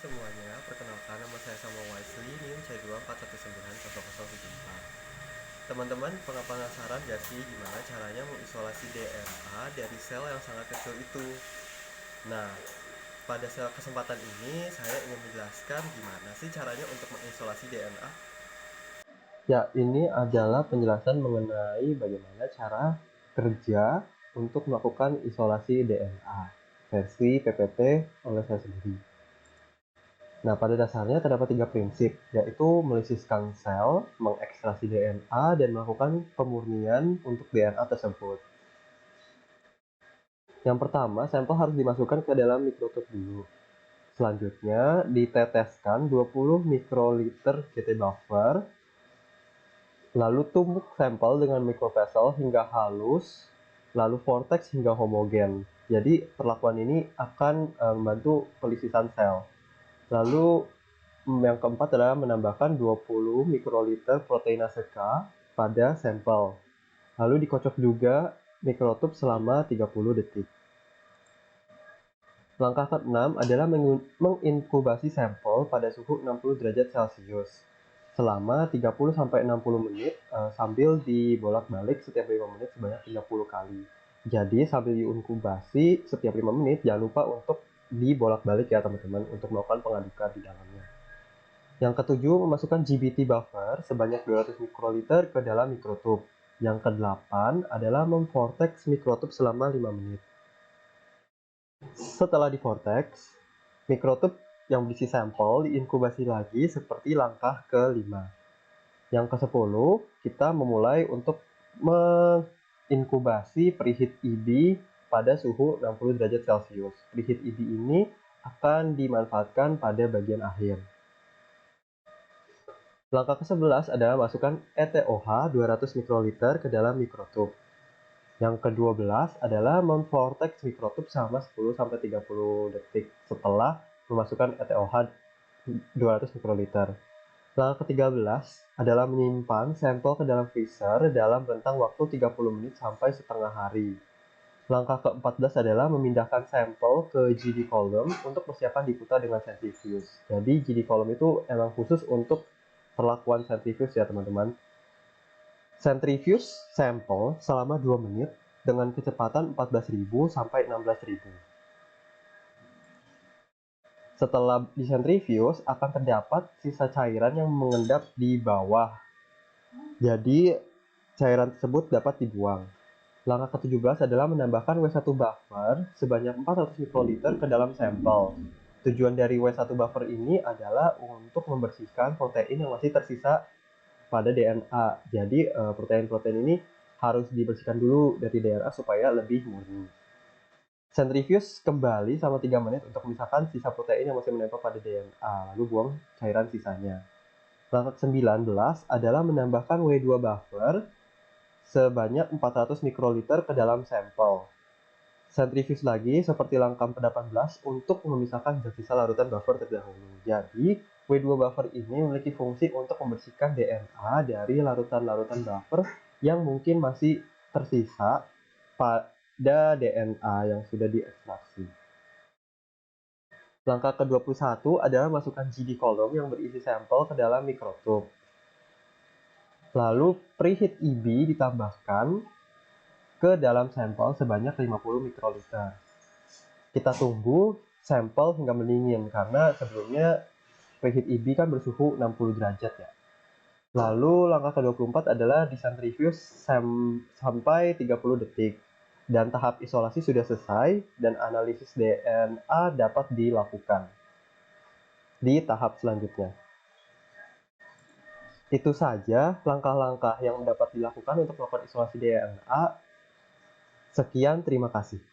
semuanya, perkenalkan nama saya Samuel Wisely, NIM C241900074. Teman-teman, pernah penasaran gak sih gimana caranya mengisolasi DNA dari sel yang sangat kecil itu? Nah, pada kesempatan ini saya ingin menjelaskan gimana sih caranya untuk mengisolasi DNA. Ya, ini adalah penjelasan mengenai bagaimana cara kerja untuk melakukan isolasi DNA versi PPT oleh saya sendiri. Nah, pada dasarnya terdapat 3 prinsip, yaitu melisiskan sel, mengekstraksi DNA, dan melakukan pemurnian untuk DNA tersebut. Yang pertama, sampel harus dimasukkan ke dalam mikrotub dulu. Selanjutnya, diteteskan 20 mikroliter GT buffer, lalu tumbuk sampel dengan mikrovessel hingga halus, lalu vortex hingga homogen. Jadi, perlakuan ini akan membantu pelisisan sel. Lalu yang keempat adalah menambahkan 20 mikroliter proteinase K pada sampel. Lalu dikocok juga mikrotub selama 30 detik. Langkah ke-6 adalah menginkubasi sampel pada suhu 60 derajat Celcius selama 30-60 menit sambil dibolak-balik setiap 5 menit sebanyak 30 kali. Jadi sambil diinkubasi setiap 5 menit jangan lupa untuk dibolak-balik ya teman-teman untuk melakukan pengadukan di dalamnya. Yang ketujuh, memasukkan GBT buffer sebanyak 200 mikroliter ke dalam mikrotub. Yang kedelapan adalah memvortex mikrotub selama 5 menit. Setelah divortex, mikrotub yang berisi sampel diinkubasi lagi seperti langkah ke-5. Yang ke-10, kita memulai untuk menginkubasi preheat EB pada suhu 60 derajat Celcius. Preheat EB ini akan dimanfaatkan pada bagian akhir. Langkah ke-11 adalah masukkan ETOH 200 mikroliter ke dalam mikrotub. Yang ke-12 adalah memvortex mikrotub selama 10-30 detik setelah memasukkan ETOH 200 mikroliter. Langkah ke-13 adalah menyimpan sampel ke dalam freezer dalam rentang waktu 30 menit sampai setengah hari. Langkah ke-14 adalah memindahkan sampel ke GD column untuk persiapan diputar dengan centrifuge. Jadi GD column itu emang khusus untuk perlakuan centrifuge ya teman-teman. Centrifuge sampel selama 2 menit dengan kecepatan 14.000 sampai 16.000. Setelah disentrifuge akan terdapat sisa cairan yang mengendap di bawah. Jadi cairan tersebut dapat dibuang. Langkah ke-17 adalah menambahkan W1 buffer sebanyak 400 mikroliter ke dalam sampel. Tujuan dari W1 buffer ini adalah untuk membersihkan protein yang masih tersisa pada DNA. Jadi protein-protein ini harus dibersihkan dulu dari DNA supaya lebih murni. Centrifuge kembali selama 3 menit untuk memisahkan sisa protein yang masih menempel pada DNA, lalu buang cairan sisanya. Langkah ke-19 adalah menambahkan W2 buffer sebanyak 400 mikroliter ke dalam sampel. Centrifuge lagi seperti langkah ke-18 untuk memisahkan zat sisa larutan buffer terdahulu. Jadi, W2 buffer ini memiliki fungsi untuk membersihkan DNA dari larutan-larutan buffer yang mungkin masih tersisa pada DNA yang sudah diekstraksi. Langkah ke-21 adalah masukkan GD column yang berisi sampel ke dalam mikrotub. Lalu preheat EB ditambahkan ke dalam sampel sebanyak 50 mikroliter. Kita tunggu sampel hingga mendingin karena sebelumnya preheat EB kan bersuhu 60 derajat ya. Lalu langkah ke-24 adalah disentrifuge sampai 30 detik. Dan tahap isolasi sudah selesai dan analisis DNA dapat dilakukan di tahap selanjutnya. Itu saja langkah-langkah yang dapat dilakukan untuk melakukan isolasi DNA. Sekian, terima kasih.